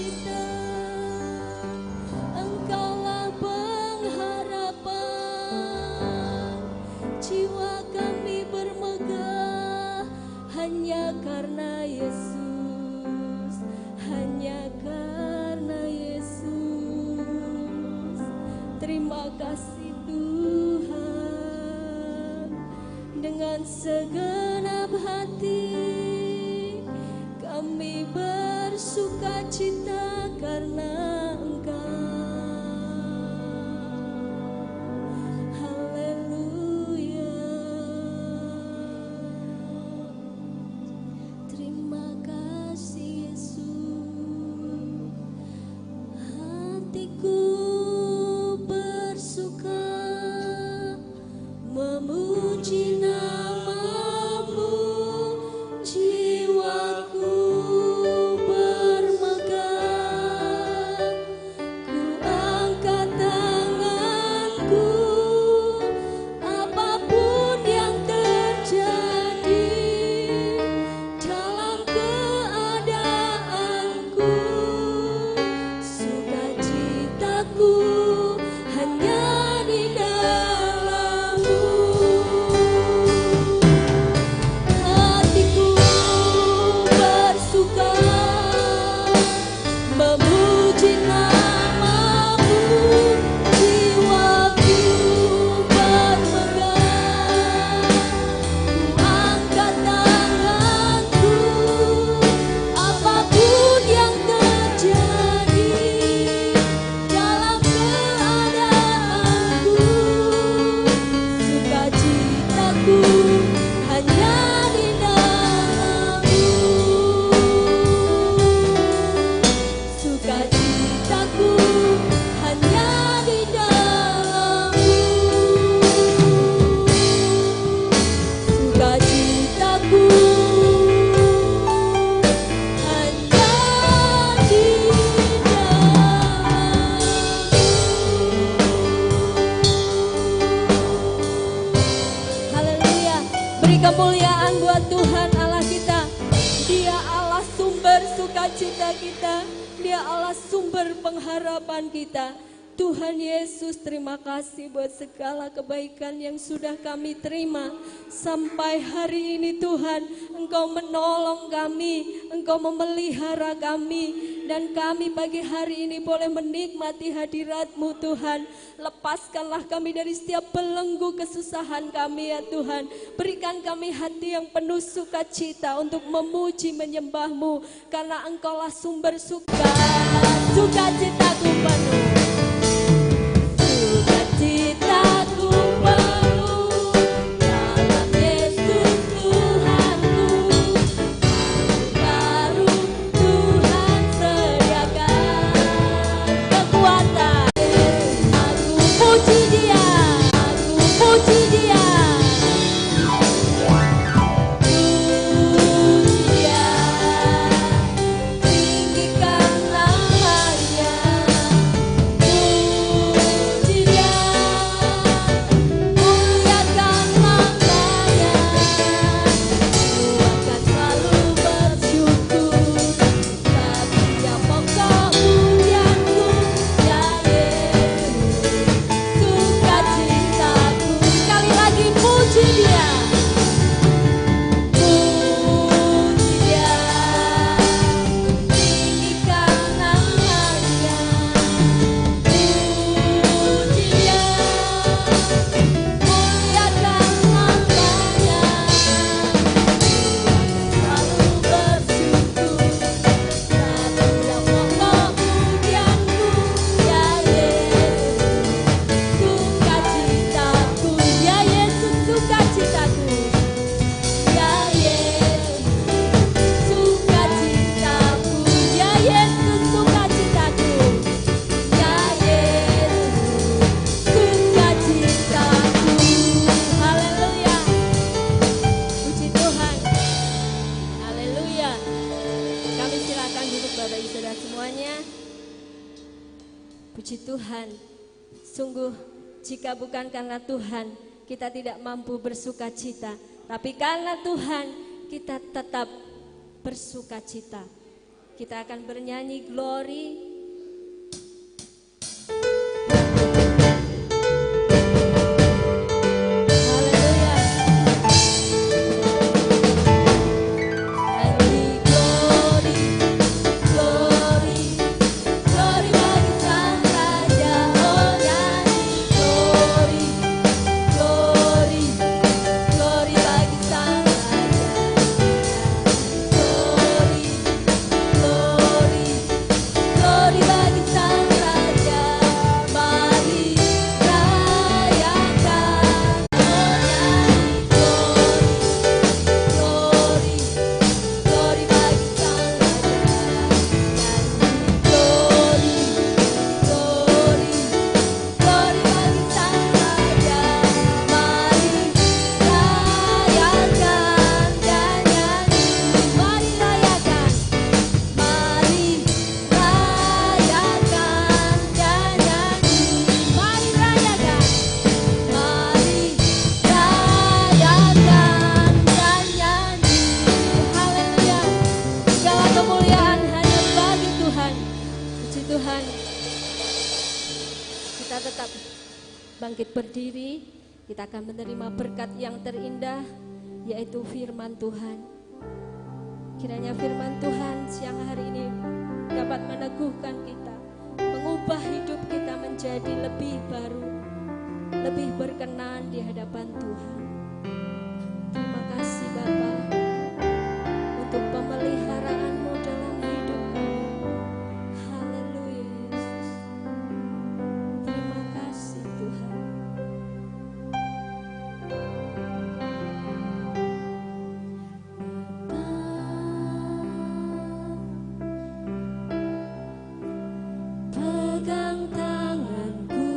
sukacita. Engkaulah pengharapan, jiwa kami bermegah hanya karena Yesus, hanya karena Yesus. Terima kasih Tuhan, dengan segenap hati kami bersukacita karena Engkau. Haleluya. Terima kasih Yesus. Hatiku bersuka memuji nama-Mu, jiwaku bermegah. Ku angkat tanganku, apapun yang terjadi dalam keadaanku, sukacitaku hanya di dalam-Mu. Hatiku bersuka memuji nama-Mu, jiwaku bermegah. Ku angkat tanganku, apapun yang terjadi dalam keadaanku, sukacitaku hanya di dalam-Mu. Sukacitaku hanya di dalam-Mu. Sukacitaku hanya di dalam-Mu. Haleluya. Beri kemuliaan buat Tuhan Allah kita. Dia Allah sumber sukacita kita. Dia Allah sumber pengharapan kita. Tuhan Yesus, terima kasih buat segala kebaikan yang sudah kami terima sampai hari ini. Tuhan, Engkau menolong kami, Engkau memelihara kami, dan kami pagi hari ini boleh menikmati hadirat-Mu Tuhan. Lepaskanlah kami dari setiap belenggu kesusahan kami ya Tuhan. Berikan kami hati yang penuh sukacita untuk memuji menyembah-Mu, karena Engkaulah sumber sukacitaku penuh. Sukacitaku penuh dalam Yesus Tuhanku. Baru Tuhan sediakan kekuatan. Aku puji Dia, aku puji Dia. Puji Dia, tinggikan namanya. Puji Dia, muliakan namanya. Ku akan selalu bersyukur, tapi yang pokok pujianku ya Yesus, sukacitaku. Sekali lagi puji Dia. Puji Dia, tinggikan namanya. Puji Dia, muliakan namanya. Selalu bersyukur, tapi yang pokok pujianku ya Yesus, sukacitaku. Ya Yesus, sukacitaku. Ya Yesus, sukacitaku. Ya Yesus, sukacitaku. Ya Yesus, sukacitaku. Haleluya. Puji Tuhan. Haleluya. Kami silakan duduk Bapak Ibu Saudara semuanya. Puji Tuhan. Sungguh jika bukan karena Tuhan, kita tidak mampu bersukacita. Tapi karena Tuhan, kita tetap bersukacita. Kita akan bernyanyi glory. Bangkit berdiri, kita akan menerima berkat yang terindah, yaitu firman Tuhan. Kiranya firman Tuhan siang hari ini dapat meneguhkan kita, mengubah hidup kita menjadi lebih baru, lebih berkenan di hadapan Tuhan. Terima kasih Bapa untuk pemeliharaan-Mu dalam hidup kami. Haleluya Yesus. Terima kasih Tuhan. Pegang tanganku,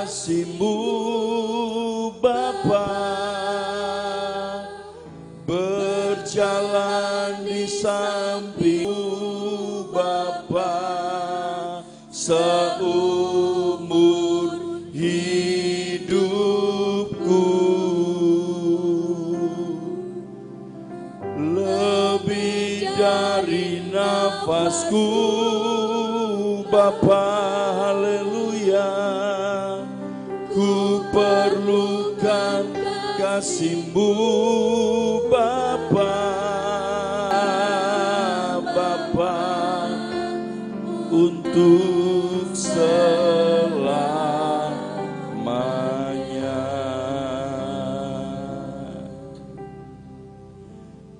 kasih-Mu Bapa, berjalan di samping-Mu Bapa, seumur hidupku. Lebih dari nafasku Bapa, haleluya, ku perlukan kasih-Mu Bapa, Bapa, untuk selamanya.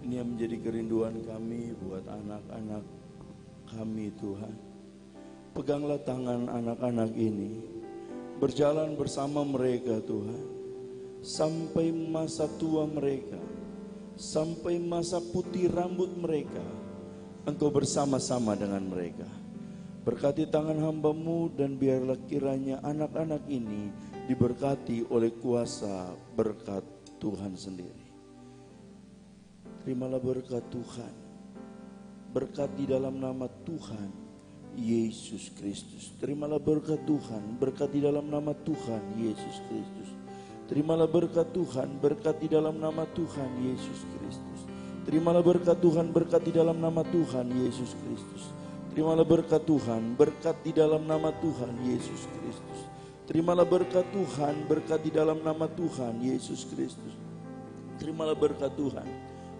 Ini yang menjadi kerinduan kami buat anak-anak kami, Tuhan. Peganglah tangan anak-anak ini, berjalan bersama mereka, Tuhan, sampai masa tua mereka, sampai masa putih rambut mereka. Engkau bersama-sama dengan mereka. Berkati tangan hamba-Mu, dan biarlah kiranya anak-anak ini diberkati oleh kuasa berkat Tuhan sendiri. Terimalah berkat Tuhan, berkat di dalam nama Tuhan Yesus Kristus. Terimalah berkat Tuhan, berkat di dalam nama Tuhan Yesus Kristus. Terimalah berkat Tuhan, berkat di dalam nama Tuhan Yesus Kristus. Terimalah berkat Tuhan, berkat di dalam nama Tuhan Yesus Kristus. Terimalah berkat Tuhan, berkat di dalam nama Tuhan Yesus Kristus. Terimalah berkat Tuhan, berkat di dalam nama Tuhan Yesus Kristus. Terimalah berkat Tuhan,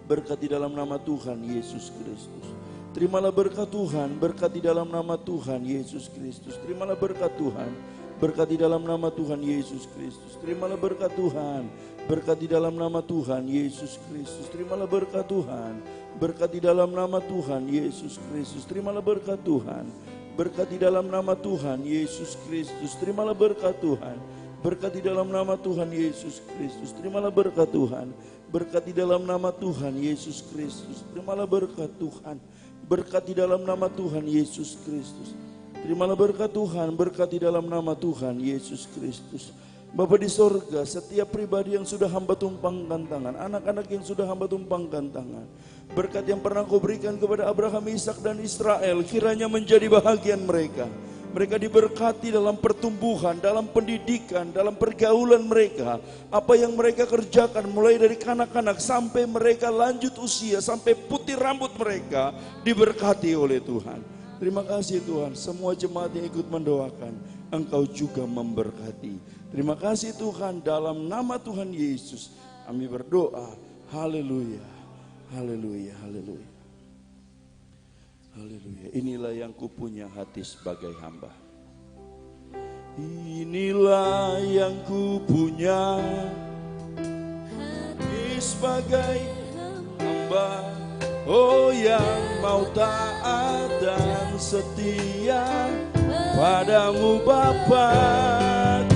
berkat di dalam nama Tuhan Yesus Kristus. Terimalah berkat Tuhan, berkat di dalam nama Tuhan Yesus Kristus. Terimalah berkat Tuhan, berkat di dalam nama Tuhan Yesus Kristus. Terimalah berkat Tuhan, berkat di dalam nama Tuhan Yesus Kristus. Terimalah berkat Tuhan, berkat di dalam nama Tuhan Yesus Kristus. Terimalah berkat Tuhan, berkat di dalam nama Tuhan Yesus Kristus. Terimalah berkat Tuhan, berkat di dalam nama Tuhan Yesus Kristus. Terimalah berkat Tuhan, berkat di dalam nama Tuhan Yesus Kristus. Terimalah berkat Tuhan, berkat di dalam nama Tuhan Yesus Kristus. Terimalah berkat Tuhan, berkat di dalam nama Tuhan Yesus Kristus. Bapa di sorga, setiap pribadi yang sudah hamba tumpangkan tangan, anak-anak yang sudah hamba tumpangkan tangan, berkat yang pernah Kau berikan kepada Abraham, Ishak dan Israel, kiranya menjadi bahagian mereka. Mereka diberkati dalam pertumbuhan, dalam pendidikan, dalam pergaulan mereka. Apa yang mereka kerjakan mulai dari kanak-kanak sampai mereka lanjut usia, sampai putih rambut mereka diberkati oleh Tuhan. Terima kasih Tuhan, semua jemaat yang ikut mendoakan, Engkau juga memberkati. Terima kasih Tuhan, dalam nama Tuhan Yesus kami berdoa. Haleluya, haleluya, haleluya. Haleluya. Inilah yang kupunya hati sebagai hamba. Inilah yang kupunya hati sebagai hamba. Oh, yang mau taat dan setia padamu Bapa,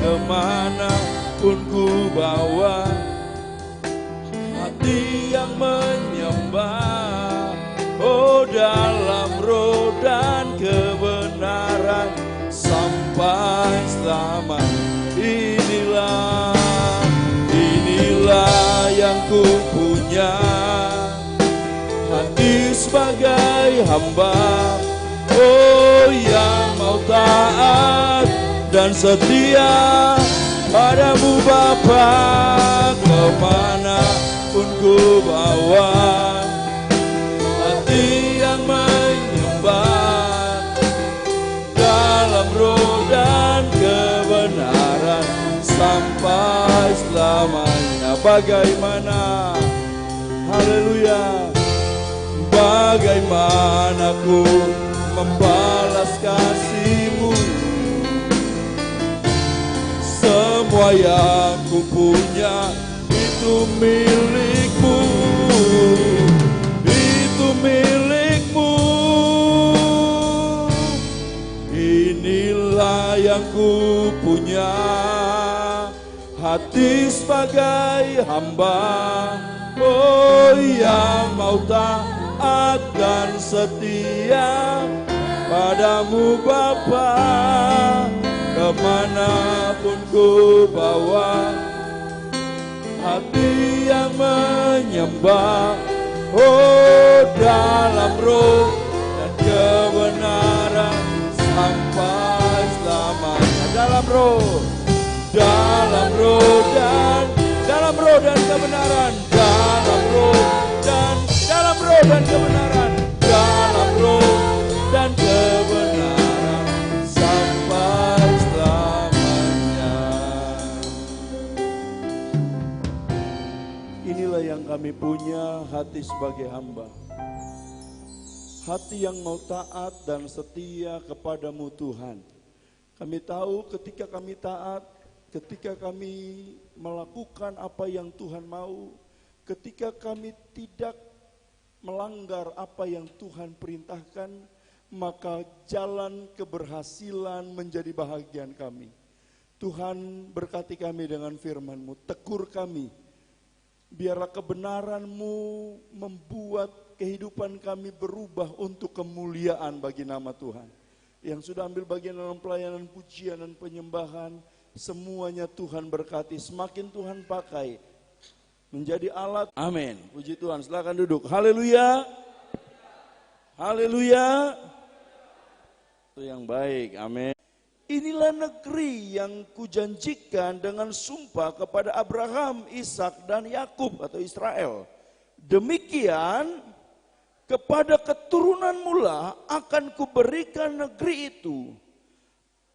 kemanapun ku bawa hati yang menyembah. Oh, dalam roh dan kebenaran sampai selama. Inilah yang ku punya, hati sebagai hamba. Oh, yang mau taat dan setia padamu Bapa, kemanapun ku bawa yang menyembah dalam roh dan kebenaran sampai selamanya. Bagaimana, haleluya, bagaimana ku membalas kasih-Mu? Semua yang ku punya itu milik-Mu, milik-Mu. Inilah yang ku punya, hati sebagai hamba. Oh, yang mau taat dan setia padamu Bapa, kemanapun ku bawa, hati yang menyembah, oh dalam roh dan kebenaran sampai selamanya. Dalam roh dan kebenaran, dalam roh dan kebenaran, dalam roh dan kebenaran sampai selamanya. Inilah yang kami punya, hati sebagai hamba, hati yang mau taat dan setia kepadamu Tuhan. Kami tahu ketika kami taat, ketika kami melakukan apa yang Tuhan mau, ketika kami tidak melanggar apa yang Tuhan perintahkan, maka jalan keberhasilan menjadi bahagian kami. Tuhan berkati kami dengan firman-Mu, tegur kami, biarlah kebenaran-Mu membuat kehidupan kami berubah untuk kemuliaan bagi nama Tuhan. Yang sudah ambil bagian dalam pelayanan pujian dan penyembahan, semuanya Tuhan berkati, semakin Tuhan pakai menjadi alat. Amin. Puji Tuhan, silakan duduk. Haleluya. Haleluya. Itu yang baik. Amin. Inilah negeri yang kujanjikan dengan sumpah kepada Abraham, Ishak dan Yakub atau Israel. Demikian kepada keturunan mula akan kuberikan negeri itu.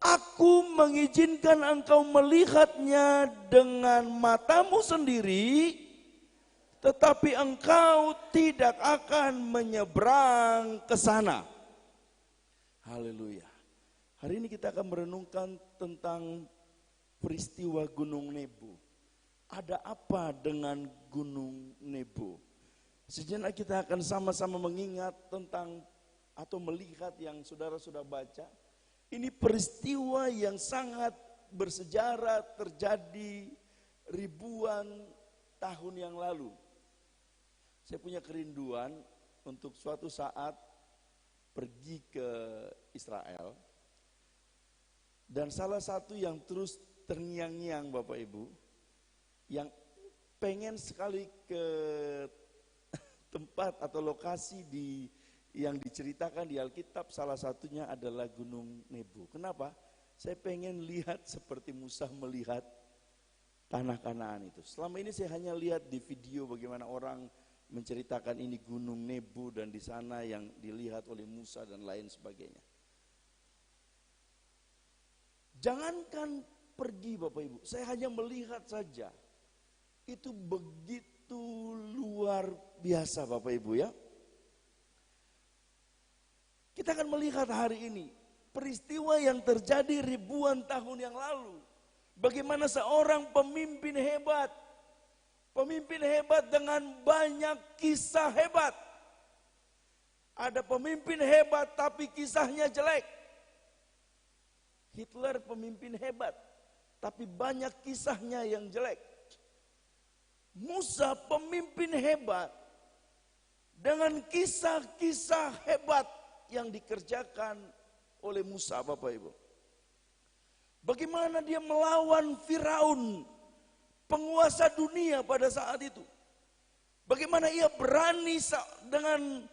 Aku mengizinkan engkau melihatnya dengan matamu sendiri, tetapi engkau tidak akan menyeberang ke sana. Haleluya. Hari ini kita akan merenungkan tentang peristiwa Gunung Nebo. Ada apa dengan Gunung Nebo? Sejenak kita akan sama-sama mengingat tentang atau melihat yang saudara sudah baca. Ini peristiwa yang sangat bersejarah, terjadi ribuan tahun yang lalu. Saya punya kerinduan untuk suatu saat pergi ke Israel. Dan salah satu yang terus terngiang-ngiang Bapak Ibu, yang pengen sekali ke tempat atau lokasi yang diceritakan di Alkitab, salah satunya adalah Gunung Nebo. Kenapa? Saya pengen lihat seperti Musa melihat tanah Kanaan itu. Selama ini saya hanya lihat di video bagaimana orang menceritakan ini Gunung Nebo dan di sana yang dilihat oleh Musa dan lain sebagainya. Jangankan pergi Bapak Ibu, saya hanya melihat saja. Itu begitu luar biasa Bapak Ibu ya. Kita akan melihat hari ini peristiwa yang terjadi ribuan tahun yang lalu. Bagaimana seorang pemimpin hebat dengan banyak kisah hebat. Ada pemimpin hebat tapi kisahnya jelek. Hitler pemimpin hebat tapi banyak kisahnya yang jelek. Musa pemimpin hebat dengan kisah-kisah hebat yang dikerjakan oleh Musa Bapak Ibu. Bagaimana dia melawan Firaun, penguasa dunia pada saat itu. Bagaimana ia berani dengan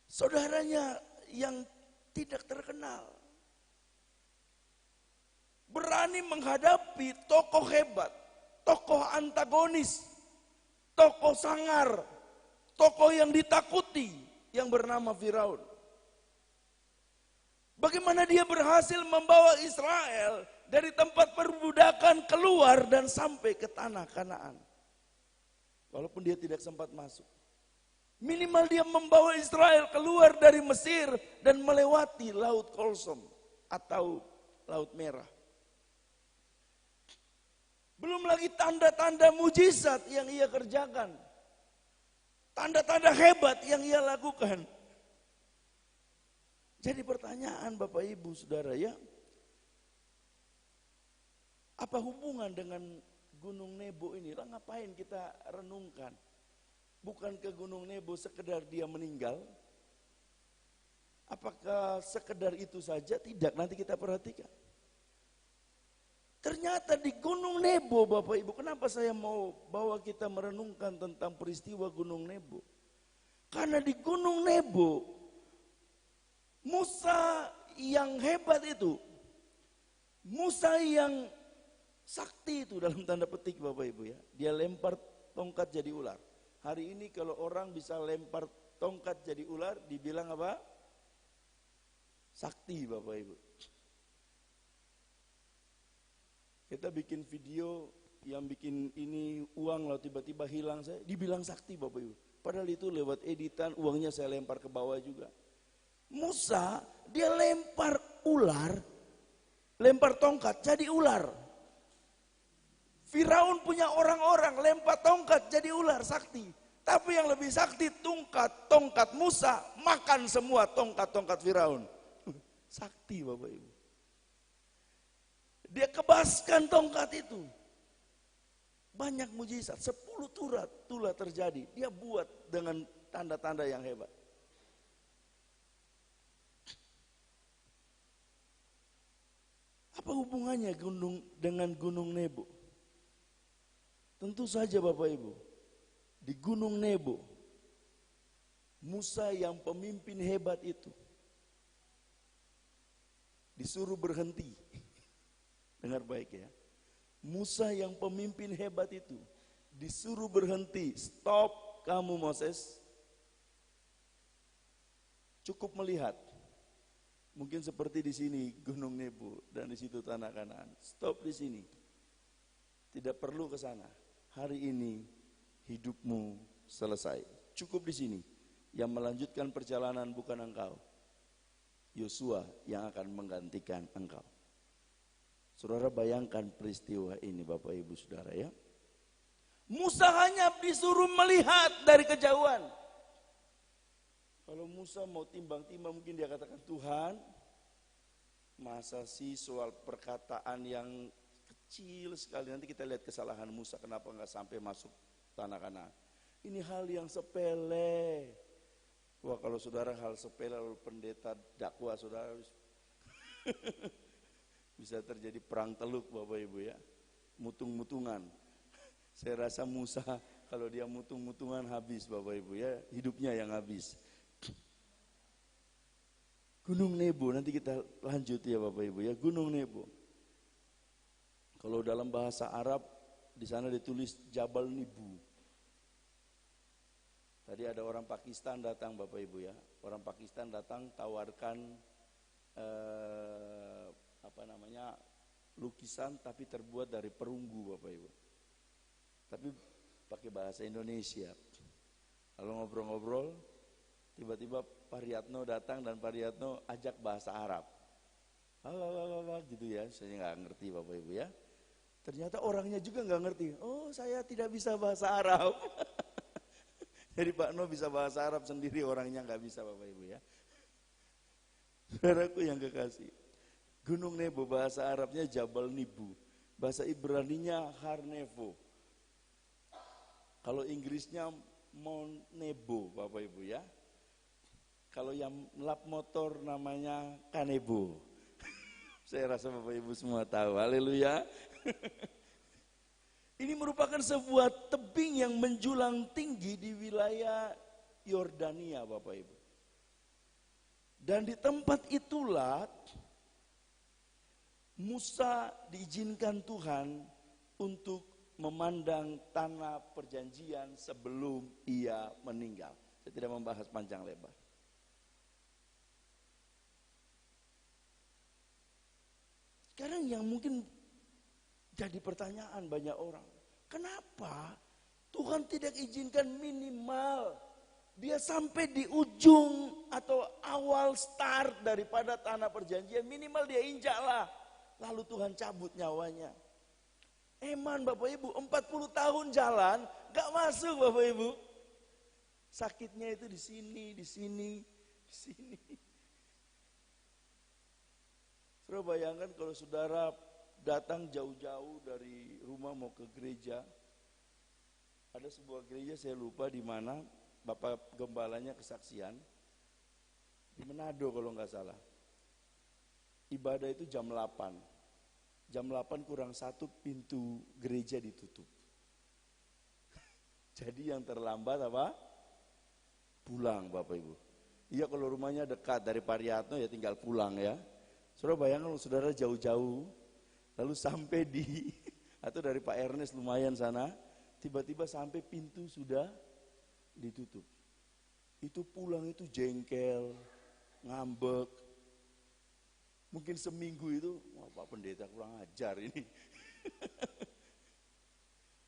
saudaranya yang tidak terkenal. Berani menghadapi tokoh hebat, tokoh antagonis, tokoh sangar, tokoh yang ditakuti yang bernama Firaun. Bagaimana dia berhasil membawa Israel dari tempat perbudakan keluar dan sampai ke tanah Kanaan. Walaupun dia tidak sempat masuk. Minimal dia membawa Israel keluar dari Mesir dan melewati Laut Kolsom atau Laut Merah. Belum lagi tanda-tanda mujizat yang ia kerjakan. Tanda-tanda hebat yang ia lakukan. Jadi pertanyaan Bapak Ibu Saudara ya, apa hubungan dengan Gunung Nebo ini? Lah ngapain kita renungkan? Bukan ke Gunung Nebo sekedar dia meninggal? Apakah sekedar itu saja? Tidak, nanti kita perhatikan. Ternyata di Gunung Nebo, Bapak Ibu, kenapa saya mau bawa kita merenungkan tentang peristiwa Gunung Nebo? Karena di Gunung Nebo, Musa yang hebat itu, Musa yang sakti itu dalam tanda petik Bapak Ibu ya, dia lempar tongkat jadi ular. Hari ini kalau orang bisa lempar tongkat jadi ular, dibilang apa? Sakti Bapak Ibu. Kita bikin video yang bikin ini uang lalu tiba-tiba hilang, saya dibilang sakti Bapak Ibu. Padahal itu lewat editan, uangnya saya lempar ke bawah juga. Musa dia lempar ular, lempar tongkat jadi ular. Firaun punya orang-orang lempar tongkat jadi ular sakti. Tapi yang lebih sakti tongkat Musa makan semua tongkat-tongkat Firaun. Sakti Bapak Ibu. Dia kebaskan tongkat itu. Banyak mujizat, 10 tulah terjadi. Dia buat dengan tanda-tanda yang hebat. Apa hubungannya dengan Gunung Nebo? Tentu saja Bapak Ibu, di Gunung Nebo, Musa yang pemimpin hebat itu disuruh berhenti. Dengar baik ya. Musa yang pemimpin hebat itu disuruh berhenti. Stop kamu Moses. Cukup melihat. Mungkin seperti di sini Gunung Nebo dan di situ tanah Kanaan. Stop di sini. Tidak perlu ke sana. Hari ini hidupmu selesai. Cukup di sini. Yang melanjutkan perjalanan bukan engkau. Yosua yang akan menggantikan engkau. Saudara bayangkan peristiwa ini Bapak Ibu Saudara ya. Musa hanya disuruh melihat dari kejauhan. Kalau Musa mau timbang-timbang mungkin dia katakan, Tuhan, masa sih soal perkataan yang kecil sekali, nanti kita lihat kesalahan Musa kenapa nggak sampai masuk tanah Kanaan. Ini hal yang sepele. Wah kalau saudara hal sepele lalu pendeta dakwah saudara bisa terjadi perang teluk Bapak Ibu ya, mutung-mutungan. Saya rasa Musa kalau dia mutung-mutungan habis Bapak Ibu ya, hidupnya yang habis. Gunung Nebo, nanti kita lanjut ya Bapak Ibu ya, Gunung Nebo. Kalau dalam bahasa Arab di sana ditulis Jabal Nibu. Tadi ada orang Pakistan datang Bapak Ibu ya, orang Pakistan datang tawarkan lukisan tapi terbuat dari perunggu Bapak Ibu. Tapi pakai bahasa Indonesia. Lalu ngobrol-ngobrol, tiba-tiba Pak Riyatno datang dan Pak Riyatno ajak bahasa Arab. Gitu ya, saya nggak ngerti Bapak Ibu ya. Ternyata orangnya juga nggak ngerti. Oh saya tidak bisa bahasa Arab. Jadi Pak No bisa bahasa Arab sendiri, orangnya nggak bisa Bapak Ibu ya. Saudaraku yang kekasih, Gunung Nebo bahasa Arabnya Jabal Nibu, bahasa Ibraninya Har Nevo. Kalau Inggrisnya Mount Nebo Bapak Ibu ya. Kalau yang lap motor namanya Kanebo. Saya rasa Bapak Ibu semua tahu. Haleluya. Ini merupakan sebuah tebing yang menjulang tinggi di wilayah Yordania Bapak Ibu. Dan di tempat itulah Musa diizinkan Tuhan untuk memandang tanah perjanjian sebelum ia meninggal. Saya tidak membahas panjang lebar. Sekarang yang mungkin jadi pertanyaan banyak orang, kenapa Tuhan tidak izinkan minimal dia sampai di ujung atau awal start daripada tanah perjanjian, minimal dia injaklah, lalu Tuhan cabut nyawanya. Eman Bapak Ibu, 40 tahun jalan, gak masuk Bapak Ibu. Sakitnya itu di sini, di sini, di sini. Saudara bayangkan kalau saudara datang jauh-jauh dari rumah mau ke gereja. Ada sebuah gereja saya lupa di mana, Bapak Gembalanya kesaksian. Di Manado kalau nggak salah. Ibadah itu jam 8. Jam 8 kurang 1 pintu gereja ditutup. Jadi yang terlambat apa? Pulang Bapak Ibu. Iya kalau rumahnya dekat dari Pariatno ya tinggal pulang ya. Saudara bayangkan kalau saudara jauh-jauh, lalu sampai di, atau dari Pak Ernest lumayan sana, tiba-tiba sampai pintu sudah ditutup. Itu pulang itu jengkel, ngambek. Mungkin seminggu itu, wah Pak Pendeta kurang ajar ini.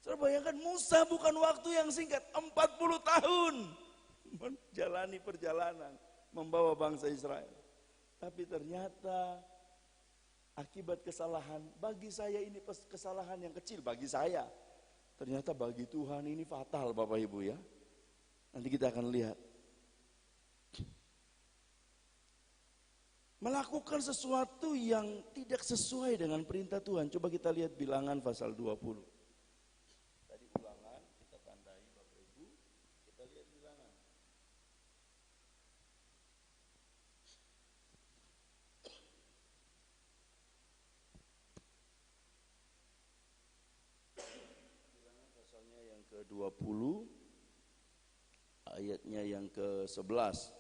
Saudara bayangkan Musa bukan waktu yang singkat, 40 tahun menjalani perjalanan, membawa bangsa Israel. Tapi ternyata akibat kesalahan, bagi saya ini kesalahan yang kecil, bagi saya. Ternyata bagi Tuhan ini fatal Bapak Ibu ya. Nanti kita akan lihat. Melakukan sesuatu yang tidak sesuai dengan perintah Tuhan. Coba kita lihat Bilangan pasal 20. Tadi Ulangan kita tandai Bapak Ibu. Kita lihat Bilangan. Bilangan pasalnya yang ke-20, ayatnya yang ke-11.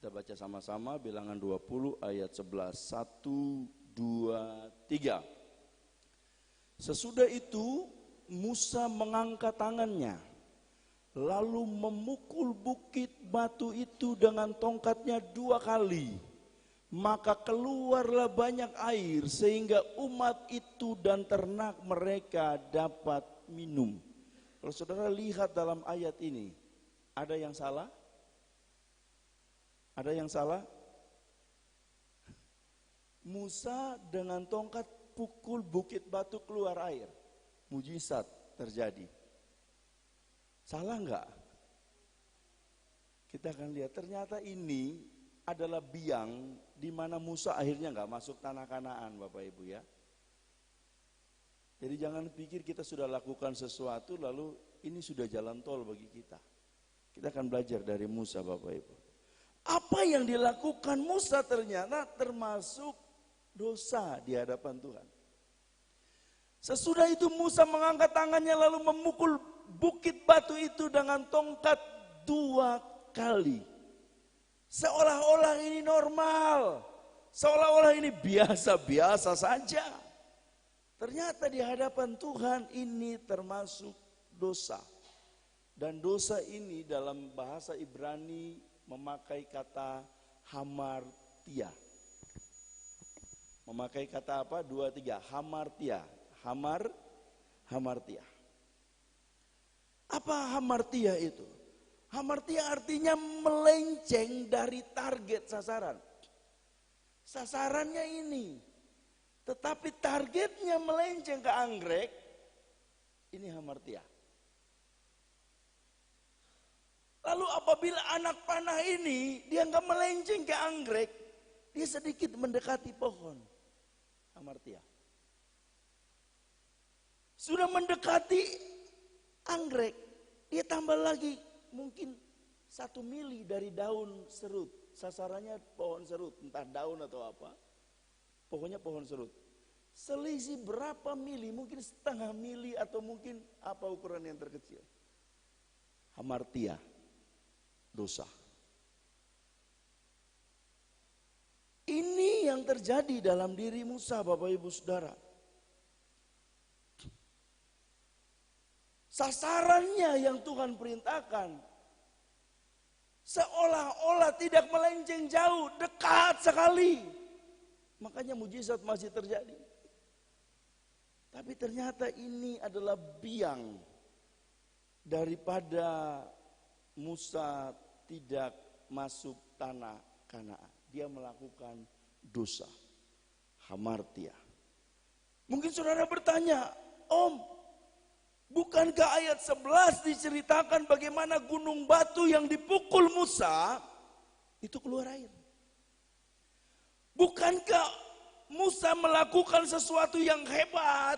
Kita baca sama-sama Bilangan 20 ayat 11. 1, 2, 3. Sesudah itu Musa mengangkat tangannya, lalu memukul bukit batu itu dengan tongkatnya 2 kali. Maka keluarlah banyak air sehingga umat itu dan ternak mereka dapat minum. Kalau saudara lihat dalam ayat ini, ada yang salah? Ada yang salah? Musa dengan tongkat pukul bukit batu keluar air. Mujizat terjadi. Salah enggak? Kita akan lihat ternyata ini adalah biang di mana Musa akhirnya enggak masuk tanah Kanaan Bapak Ibu ya. Jadi jangan pikir kita sudah lakukan sesuatu lalu ini sudah jalan tol bagi kita. Kita akan belajar dari Musa Bapak Ibu. Apa yang dilakukan Musa ternyata termasuk dosa di hadapan Tuhan. Sesudah itu Musa mengangkat tangannya lalu memukul bukit batu itu dengan tongkat 2 kali. Seolah-olah ini normal, seolah-olah ini biasa-biasa saja. Ternyata di hadapan Tuhan ini termasuk dosa. Dan dosa ini dalam bahasa Ibrani memakai kata hamartia. Memakai kata apa? 2, 3. Hamartia. Hamartia. Apa hamartia itu? Hamartia artinya melenceng dari target sasaran. Sasarannya ini. Tetapi targetnya melenceng ke anggrek. Ini hamartia. Lalu apabila anak panah ini dia nggak melenceng ke anggrek, dia sedikit mendekati pohon hamartia. Sudah mendekati anggrek, dia tambah lagi mungkin 1 mili dari daun serut. Sasarannya pohon serut, entah daun atau apa. Pokoknya pohon serut. Selisih berapa mili, mungkin setengah mili atau mungkin apa ukuran yang terkecil. Hamartia. Dosa. Ini yang terjadi dalam diri Musa Bapak Ibu Saudara. Sasarannya yang Tuhan perintahkan seolah-olah tidak melenceng jauh, dekat sekali. Makanya mujizat masih terjadi. Tapi ternyata ini adalah biang daripada Musa tidak masuk tanah Kanaan. Dia melakukan dosa. Hamartia. Mungkin saudara bertanya, Om, bukankah ayat 11 diceritakan bagaimana gunung batu yang dipukul Musa itu keluar air? Bukankah Musa melakukan sesuatu yang hebat?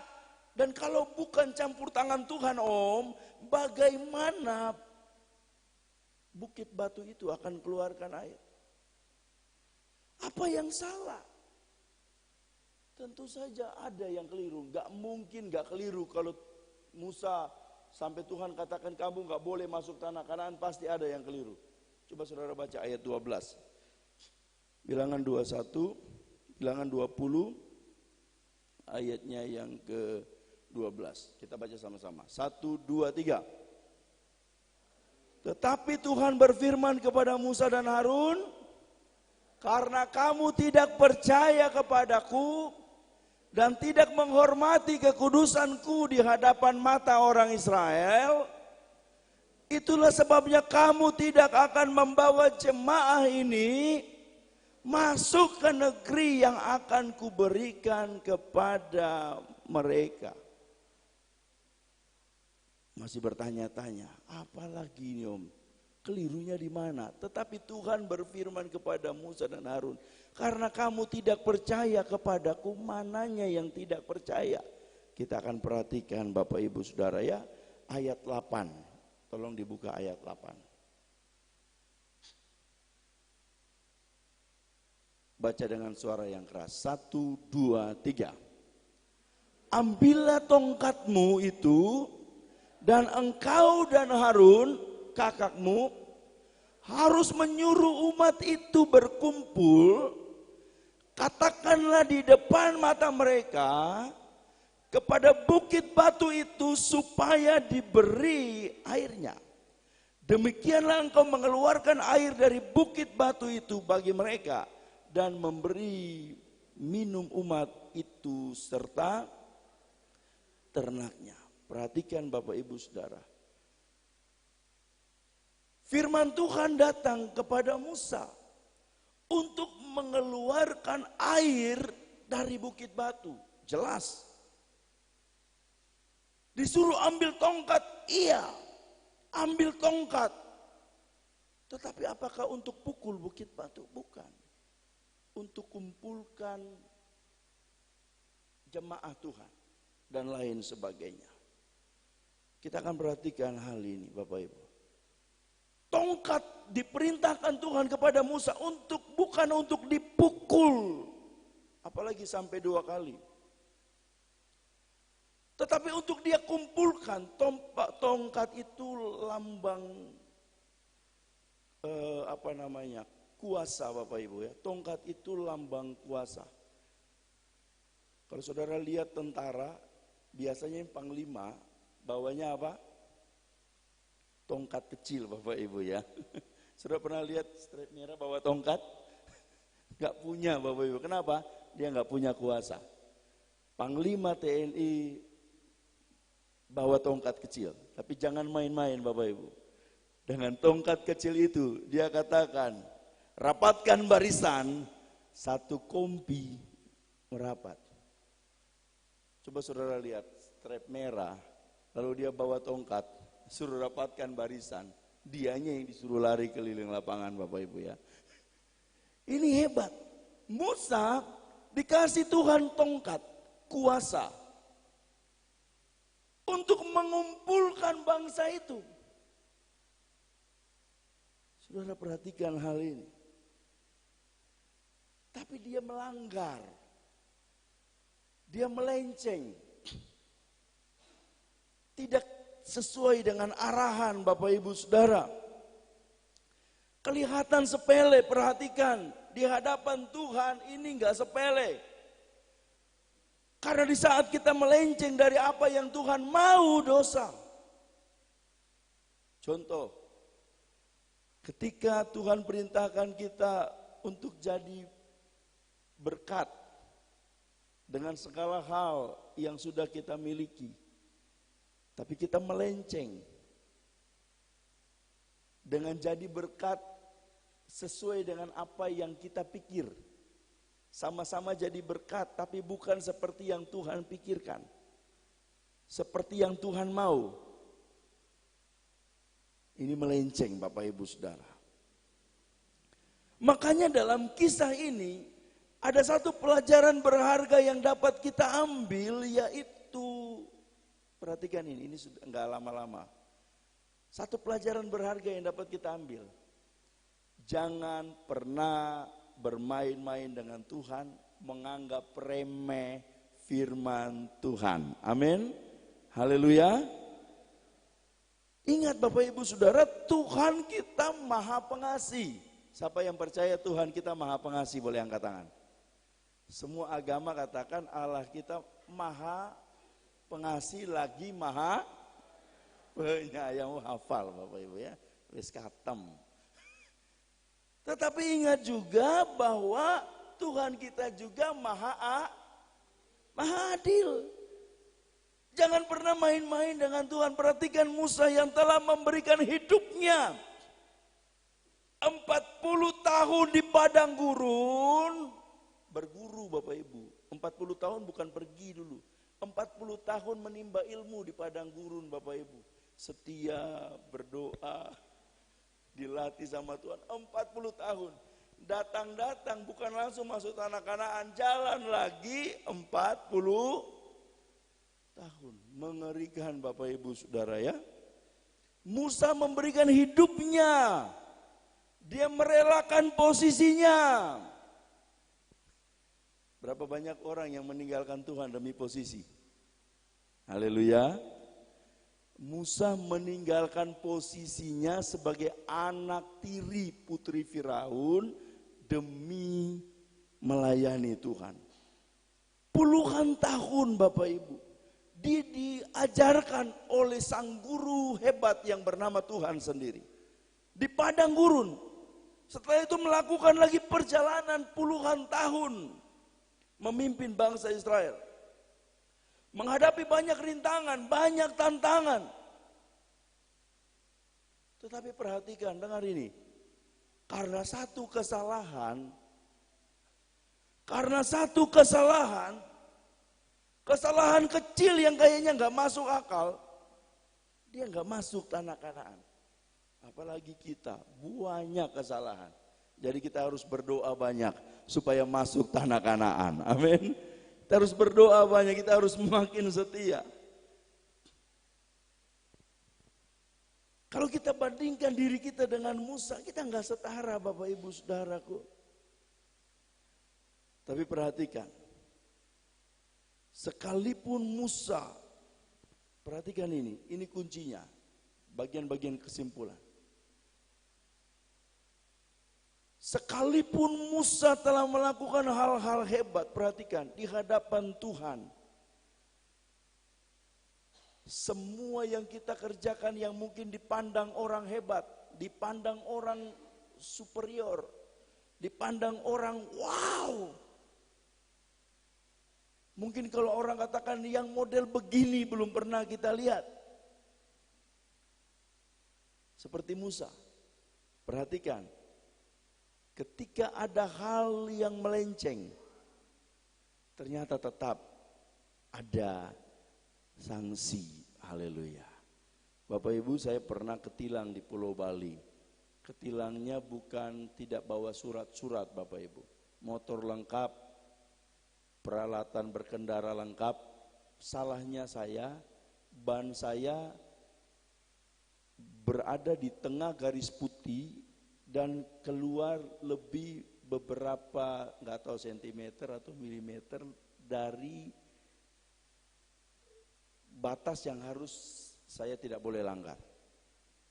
Dan kalau bukan campur tangan Tuhan, Om, bagaimana bukit batu itu akan keluarkan air? Apa yang salah? Tentu saja ada yang keliru. Gak mungkin gak keliru kalau Musa sampai Tuhan katakan kamu gak boleh masuk tanah Kanaan, pasti ada yang keliru. Coba saudara baca ayat 12. Bilangan 21, bilangan 20, ayatnya yang ke-12. Kita baca sama-sama. 1, 2, 3. Tetapi Tuhan berfirman kepada Musa dan Harun, karena kamu tidak percaya kepadaku dan tidak menghormati kekudusanku di hadapan mata orang Israel, itulah sebabnya kamu tidak akan membawa jemaah ini masuk ke negeri yang akan kuberikan kepada mereka. Masih bertanya-tanya, apalagi ini Om? Kelirunya di mana? Tetapi Tuhan berfirman kepada Musa dan Harun, karena kamu tidak percaya kepadaku, mananya yang tidak percaya? Kita akan perhatikan Bapak Ibu Saudara ya, ayat 8. Tolong dibuka ayat 8. Baca dengan suara yang keras. 1, 2, 3. Ambillah tongkatmu itu, dan engkau dan Harun kakakmu harus menyuruh umat itu berkumpul. Katakanlah di depan mata mereka kepada bukit batu itu supaya diberi airnya. Demikianlah engkau mengeluarkan air dari bukit batu itu bagi mereka dan memberi minum umat itu serta ternaknya. Perhatikan Bapak Ibu Saudara. Firman Tuhan datang kepada Musa untuk mengeluarkan air dari bukit batu. Jelas. Disuruh ambil tongkat, iya. Ambil tongkat. Tetapi apakah untuk pukul bukit batu? Bukan. Untuk kumpulkan jemaah Tuhan dan lain sebagainya. Kita akan perhatikan hal ini Bapak Ibu. Tongkat diperintahkan Tuhan kepada Musa bukan untuk dipukul, apalagi sampai 2 kali. Tetapi untuk dia kumpulkan. Tongkat itu lambang kuasa Bapak Ibu ya. Tongkat itu lambang kuasa. Kalau saudara lihat tentara, biasanya yang panglima bawanya apa? Tongkat kecil Bapak Ibu ya. Sudah pernah lihat strip merah bawa tongkat? Gak punya Bapak Ibu. Kenapa? Dia gak punya kuasa. Panglima TNI bawa tongkat kecil. Tapi jangan main-main Bapak Ibu. Dengan tongkat kecil itu dia katakan, rapatkan barisan, satu kompi merapat. Coba saudara lihat strip merah, lalu dia bawa tongkat, suruh rapatkan barisan, dianya yang disuruh lari keliling lapangan Bapak Ibu ya. Ini hebat. Musa dikasih Tuhan tongkat, kuasa untuk mengumpulkan bangsa itu. Saudara perhatikan hal ini. Tapi dia melanggar. Dia melenceng. Tidak sesuai dengan arahan Bapak Ibu Saudara. Kelihatan sepele, perhatikan. Di hadapan Tuhan ini enggak sepele. Karena di saat kita melenceng dari apa yang Tuhan mau, dosa. Contoh, ketika Tuhan perintahkan kita untuk jadi berkat dengan segala hal yang sudah kita miliki, tapi kita melenceng dengan jadi berkat sesuai dengan apa yang kita pikir. Sama-sama jadi berkat, tapi bukan seperti yang Tuhan pikirkan, seperti yang Tuhan mau. Ini melenceng Bapak Ibu Saudara. Makanya dalam kisah ini ada satu pelajaran berharga yang dapat kita ambil, yaitu, perhatikan ini sudah enggak lama-lama. Satu pelajaran berharga yang dapat kita ambil. Jangan pernah bermain-main dengan Tuhan menganggap remeh firman Tuhan. Amin. Haleluya. Ingat Bapak Ibu Saudara, Tuhan kita Maha Pengasih. Siapa yang percaya Tuhan kita Maha Pengasih boleh angkat tangan. Semua agama katakan Allah kita Maha Pengasih lagi Maha Penyayang. Hafal Bapak Ibu ya, wis katem. Tetapi ingat juga bahwa Tuhan kita juga Maha Adil. Jangan pernah main-main dengan Tuhan. Perhatikan Musa yang telah memberikan hidupnya 40 tahun di padang gurun. Berguru Bapak Ibu. 40 tahun bukan pergi dulu. 40 tahun menimba ilmu di padang gurun Bapak Ibu. Setia, berdoa, dilatih sama Tuhan. 40 tahun. Datang-datang bukan langsung masuk tanah Kanaan. Jalan lagi 40 tahun. Mengerikan Bapak Ibu Saudara ya. Musa memberikan hidupnya. Dia merelakan posisinya. Berapa banyak orang yang meninggalkan Tuhan demi posisi? Haleluya. Musa meninggalkan posisinya sebagai anak tiri putri Firaun demi melayani Tuhan. Puluhan tahun Bapak Ibu. Dia diajarkan oleh sang guru hebat yang bernama Tuhan sendiri. Di padang gurun. Setelah itu melakukan lagi perjalanan puluhan tahun. Memimpin bangsa Israel. Menghadapi banyak rintangan, banyak tantangan. Tetapi perhatikan, dengar ini. Karena satu kesalahan, kesalahan kecil yang kayaknya nggak masuk akal, dia nggak masuk tanah Kanaan. Apalagi kita, banyak kesalahan. Jadi kita harus berdoa banyak supaya masuk tanah Kanaan. Amin. Kita harus berdoa banyak, kita harus makin setia. Kalau kita bandingkan diri kita dengan Musa, kita nggak setara Bapak Ibu Saudaraku. Tapi perhatikan, sekalipun Musa, perhatikan ini kuncinya, bagian-bagian kesimpulan. Sekalipun Musa telah melakukan hal-hal hebat, perhatikan, di hadapan Tuhan. Semua yang kita kerjakan yang mungkin dipandang orang hebat, dipandang orang superior, dipandang orang wow. Mungkin kalau orang katakan yang model begini belum pernah kita lihat. Seperti Musa. Perhatikan. Ketika ada hal yang melenceng, ternyata tetap ada sanksi. Haleluya. Bapak Ibu, saya pernah ketilang di Pulau Bali. Ketilangnya bukan tidak bawa surat-surat Bapak Ibu. Motor lengkap, peralatan berkendara lengkap. Salahnya saya, ban saya berada di tengah garis putih dan keluar lebih beberapa, nggak tahu sentimeter atau milimeter dari batas yang harus saya tidak boleh langgar.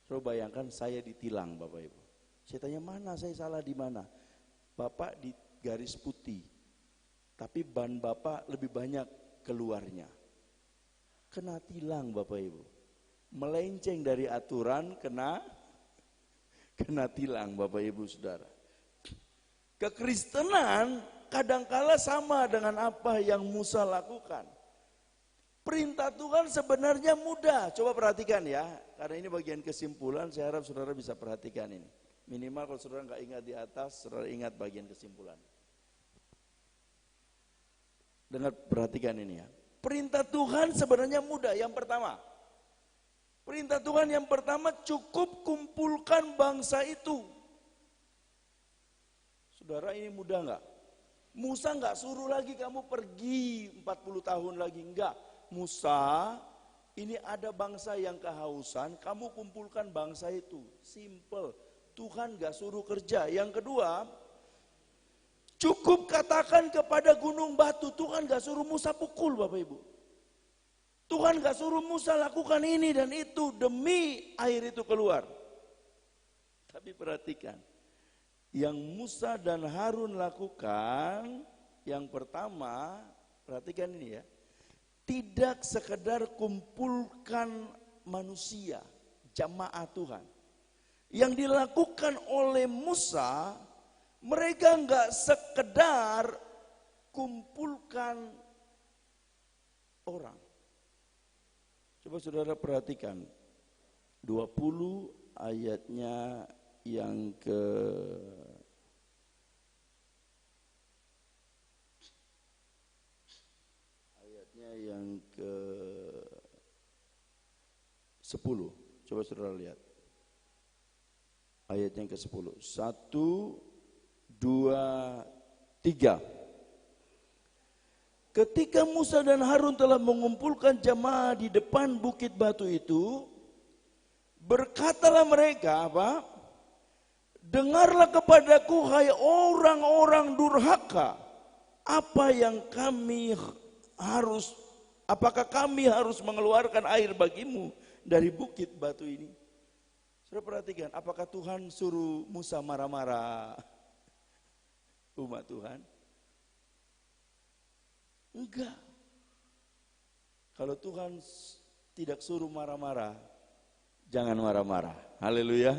Coba bayangkan saya ditilang Bapak Ibu. Saya tanya mana saya salah di mana? Bapak di garis putih, tapi ban Bapak lebih banyak keluarnya. Kena tilang Bapak Ibu. Melenceng dari aturan kena tilang Bapak Ibu Saudara. Kekristenan kadangkala sama dengan apa yang Musa lakukan. Perintah Tuhan sebenarnya mudah. Coba perhatikan ya, karena ini bagian kesimpulan, saya harap saudara bisa perhatikan ini. Minimal kalau saudara nggak ingat di atas, saudara ingat bagian kesimpulan. Dengar, perhatikan ini ya. Perintah Tuhan sebenarnya mudah. Yang pertama, perintah Tuhan yang pertama, cukup kumpulkan bangsa itu. Saudara, ini mudah nggak? Musa nggak suruh lagi kamu pergi 40 tahun lagi, enggak. Musa, ini ada bangsa yang kehausan, kamu kumpulkan bangsa itu. Simple. Tuhan nggak suruh kerja. Yang kedua, Cukup katakan kepada gunung batu, Tuhan gak suruh Musa pukul Bapak Ibu. Tuhan gak suruh Musa lakukan ini dan itu demi air itu keluar. Tapi perhatikan, yang Musa dan Harun lakukan, yang pertama, perhatikan ini ya, tidak sekedar kumpulkan manusia, jamaah Tuhan. Yang dilakukan oleh Musa, mereka enggak sekedar kumpulkan orang. Coba saudara perhatikan 20 ayatnya yang ke yang ke 10. Coba saudara lihat. Ayat yang ke-10. 1, 2, 3. Ketika Musa dan Harun telah mengumpulkan jamaah di depan bukit batu itu, berkatalah mereka apa? Dengarlah kepadaku hai orang-orang durhaka, apakah kami harus mengeluarkan air bagimu dari bukit batu ini? Saudara perhatikan, apakah Tuhan suruh Musa marah-marah? Umat Tuhan? Enggak. Kalau Tuhan tidak suruh marah-marah, jangan marah-marah. Haleluya.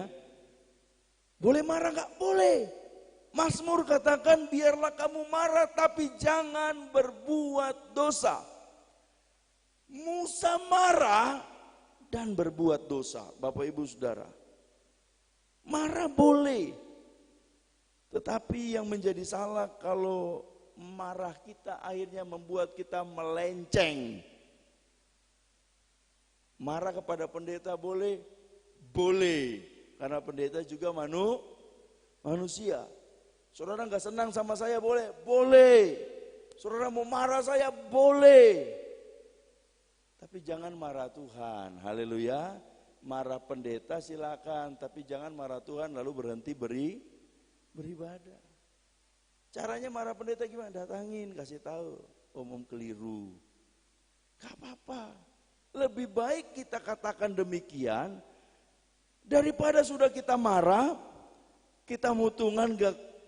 Boleh marah enggak? Boleh. Mazmur katakan biarlah kamu marah tapi jangan berbuat dosa. Musa marah dan berbuat dosa. Bapak Ibu Saudara. Marah boleh. Tetapi yang menjadi salah kalau marah kita akhirnya membuat kita melenceng. Marah kepada pendeta boleh? Boleh. Karena pendeta juga manusia. Saudara nggak senang sama saya boleh? Boleh. Saudara mau marah saya boleh. Tapi jangan marah Tuhan. Haleluya. Marah pendeta silakan, tapi jangan marah Tuhan lalu berhenti beribadah. Caranya marah pendeta gimana? Datangin, kasih tahu, om keliru. Gak apa-apa. Lebih baik kita katakan demikian daripada sudah kita marah, kita mutungan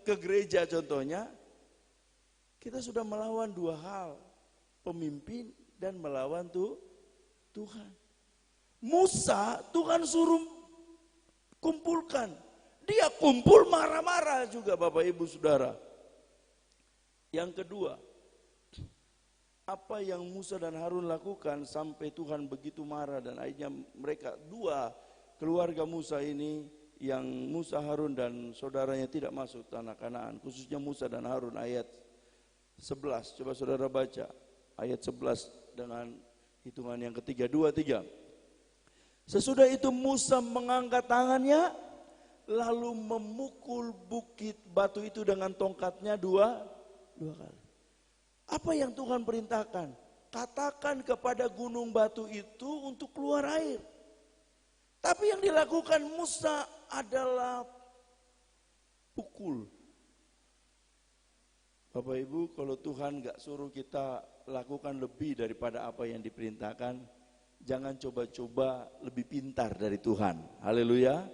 ke gereja contohnya, kita sudah melawan dua hal, pemimpin dan melawan Tuhan. Musa Tuhan suruh kumpulkan, dia kumpul marah-marah juga Bapak Ibu Saudara. Yang kedua, apa yang Musa dan Harun lakukan sampai Tuhan begitu marah dan akhirnya mereka dua keluarga Musa ini, yang Musa, Harun dan saudaranya tidak masuk tanah Kanaan, khususnya Musa dan Harun, ayat 11. Coba saudara baca ayat 11 dengan hitungan yang ketiga, 2, 3. Sesudah itu Musa mengangkat tangannya lalu memukul bukit batu itu dengan tongkatnya dua kali. Apa yang Tuhan perintahkan? Katakan kepada gunung batu itu untuk keluar air. Tapi yang dilakukan Musa adalah pukul. Bapak Ibu, kalau Tuhan gak suruh kita lakukan lebih daripada apa yang diperintahkan, jangan coba-coba lebih pintar dari Tuhan. Haleluya.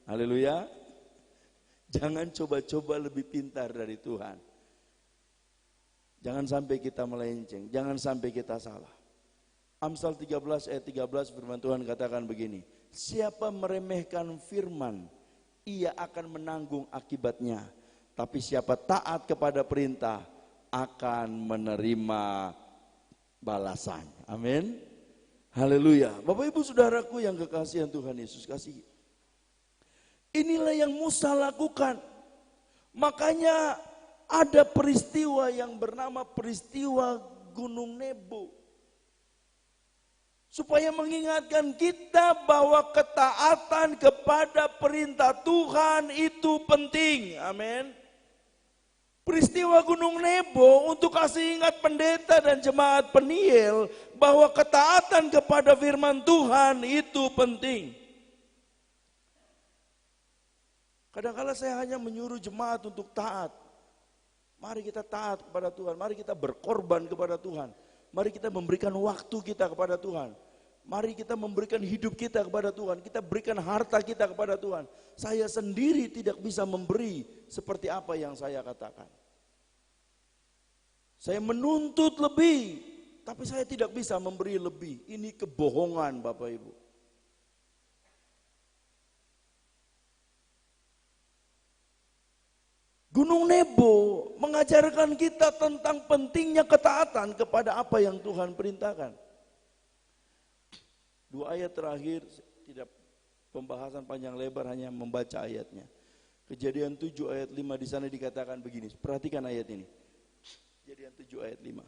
Haleluya. Jangan coba-coba lebih pintar dari Tuhan. Jangan sampai kita melenceng, jangan sampai kita salah. Amsal 13 ayat 13 firman Tuhan katakan begini, siapa meremehkan firman, ia akan menanggung akibatnya. Tapi siapa taat kepada perintah, akan menerima balasan. Amin. Haleluya. Bapak Ibu Saudaraku yang kekasihan Tuhan Yesus kasih. Inilah yang Musa lakukan. Makanya ada peristiwa yang bernama peristiwa Gunung Nebo. Supaya mengingatkan kita bahwa ketaatan kepada perintah Tuhan itu penting. Amin. Peristiwa Gunung Nebo untuk kasih ingat pendeta dan jemaat Peniel bahwa ketaatan kepada firman Tuhan itu penting. Kadang-kadang saya hanya menyuruh jemaat untuk taat. Mari kita taat kepada Tuhan, mari kita berkorban kepada Tuhan. Mari kita memberikan waktu kita kepada Tuhan. Mari kita memberikan hidup kita kepada Tuhan. Kita berikan harta kita kepada Tuhan. Saya sendiri tidak bisa memberi seperti apa yang saya katakan. Saya menuntut lebih, tapi saya tidak bisa memberi lebih. Ini kebohongan Bapak Ibu. Gunung Nebo mengajarkan kita tentang pentingnya ketaatan kepada apa yang Tuhan perintahkan. 2 ayat terakhir, tidak pembahasan panjang lebar, hanya membaca ayatnya. Kejadian 7 ayat 5 di sana dikatakan begini, perhatikan ayat ini. Kejadian 7 ayat 5.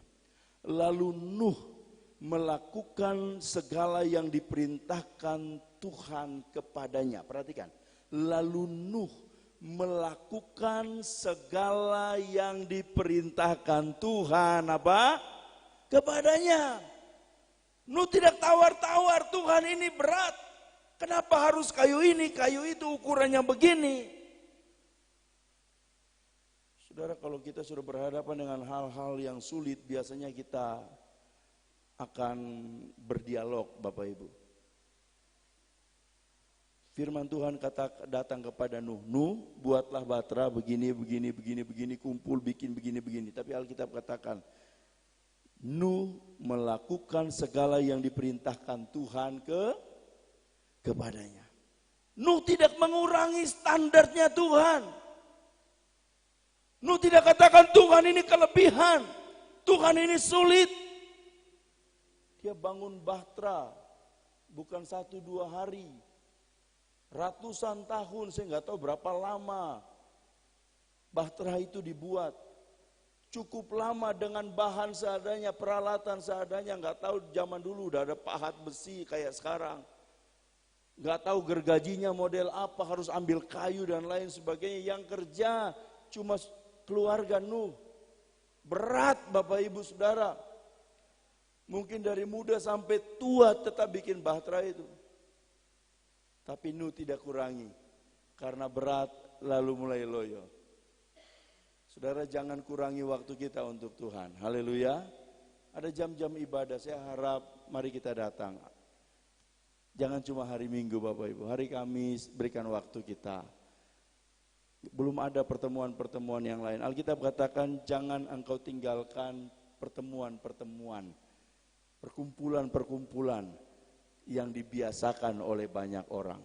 Lalu Nuh melakukan segala yang diperintahkan Tuhan kepadanya. Perhatikan, lalu Nuh melakukan segala yang diperintahkan Tuhan apa? Kepadanya. Nuh tidak tawar-tawar, Tuhan ini berat. Kenapa harus kayu ini, kayu itu ukurannya begini? Saudara, kalau kita sudah berhadapan dengan hal-hal yang sulit, biasanya kita akan berdialog, Bapak Ibu. Firman Tuhan datang kepada Nuh, Nuh buatlah batra begini, kumpul bikin begini. Tapi Alkitab katakan, Nuh melakukan segala yang diperintahkan Tuhan kepadanya. Nuh tidak mengurangi standarnya Tuhan. Nuh tidak katakan Tuhan ini kelebihan, Tuhan ini sulit. Dia bangun bahtera, bukan 1-2 hari. Ratusan tahun, saya nggak tahu berapa lama bahtera itu dibuat. Cukup lama dengan bahan seadanya, peralatan seadanya. Nggak tahu zaman dulu udah ada pahat besi kayak sekarang. Nggak tahu gergajinya model apa, harus ambil kayu dan lain sebagainya. Yang kerja cuma keluarga Nuh. Berat Bapak Ibu Saudara. Mungkin dari muda sampai tua tetap bikin bahtera itu. Tapi Nuh tidak kurangi, karena berat lalu mulai loyo. Saudara, jangan kurangi waktu kita untuk Tuhan. Haleluya. Ada jam-jam ibadah, saya harap mari kita datang. Jangan cuma hari Minggu Bapak Ibu, hari Kamis berikan waktu kita. Belum ada pertemuan-pertemuan yang lain. Alkitab katakan jangan engkau tinggalkan pertemuan-pertemuan, perkumpulan-perkumpulan yang dibiasakan oleh banyak orang.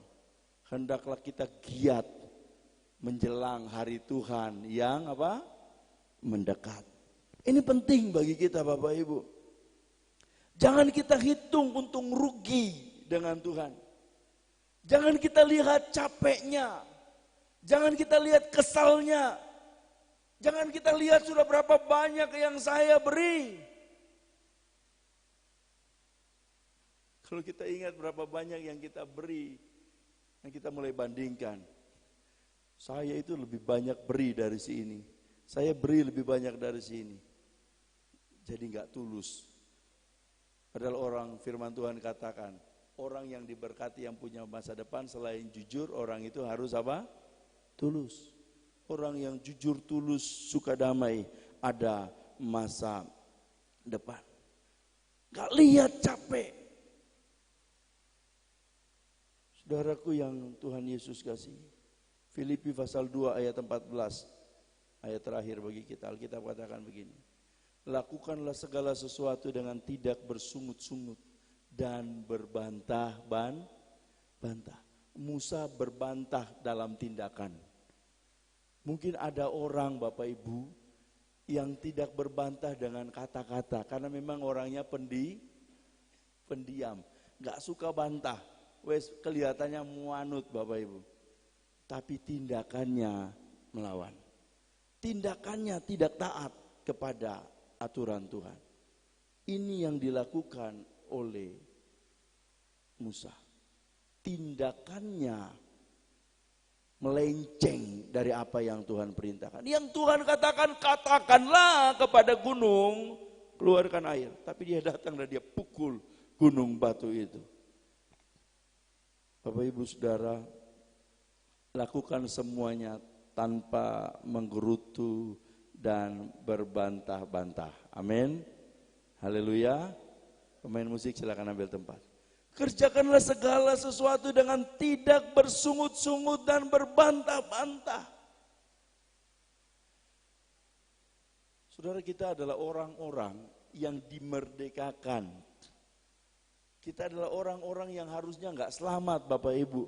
Hendaklah kita giat menjelang hari Tuhan yang apa? Mendekat. Ini penting bagi kita Bapak Ibu. Jangan kita hitung untung rugi dengan Tuhan. Jangan kita lihat capeknya. Jangan kita lihat kesalnya. Jangan kita lihat sudah berapa banyak yang saya beri. Kalau kita ingat berapa banyak yang kita beri, yang kita mulai bandingkan. Saya itu lebih banyak beri dari sini. Saya beri lebih banyak dari sini. Jadi enggak tulus. Padahal orang firman Tuhan katakan, orang yang diberkati yang punya masa depan selain jujur, orang itu harus apa? Tulus. Orang yang jujur, tulus, suka damai, ada masa depan. Enggak lihat capek. Saudaraku yang Tuhan Yesus kasih, Filipi pasal 2 ayat 14, ayat terakhir bagi kita, Alkitab katakan begini, lakukanlah segala sesuatu dengan tidak bersungut-sungut dan berbantah-bantah. Musa berbantah dalam tindakan. Mungkin ada orang Bapak Ibu yang tidak berbantah dengan kata-kata, karena memang orangnya pendiam, gak suka bantah. Wes kelihatannya muanut Bapak Ibu, tapi tindakannya melawan. Tindakannya tidak taat kepada aturan Tuhan. Ini yang dilakukan oleh Musa. Tindakannya melenceng dari apa yang Tuhan perintahkan. Yang Tuhan katakan, katakanlah kepada gunung, keluarkan air. Tapi dia datang dan dia pukul gunung batu itu. Bapak Ibu Saudara, lakukan semuanya tanpa menggerutu dan berbantah-bantah. Amin. Haleluya. Pemain musik silakan ambil tempat. Kerjakanlah segala sesuatu dengan tidak bersungut-sungut dan berbantah-bantah. Saudara, kita adalah orang-orang yang dimerdekakan. Kita adalah orang-orang yang harusnya enggak selamat Bapak Ibu.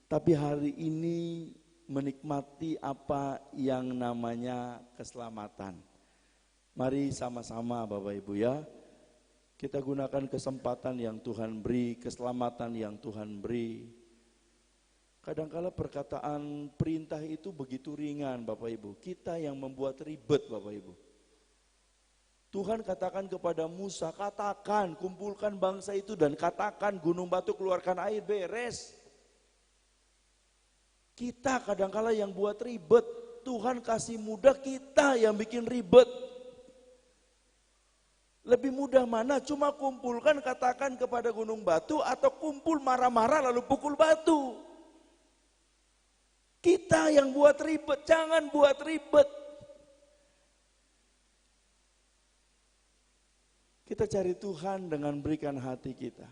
Tapi hari ini menikmati apa yang namanya keselamatan. Mari sama-sama Bapak Ibu ya. Kita gunakan kesempatan yang Tuhan beri, keselamatan yang Tuhan beri. Kadangkala perkataan perintah itu begitu ringan Bapak Ibu. Kita yang membuat ribet Bapak Ibu. Tuhan katakan kepada Musa, katakan, kumpulkan bangsa itu dan katakan gunung batu keluarkan air, beres. Kita kadangkala yang buat ribet, Tuhan kasih mudah, kita yang bikin ribet. Lebih mudah mana? Cuma kumpulkan, katakan kepada gunung batu atau kumpul marah-marah lalu pukul batu. Kita yang buat ribet, jangan buat ribet. Kita cari Tuhan dengan berikan hati kita.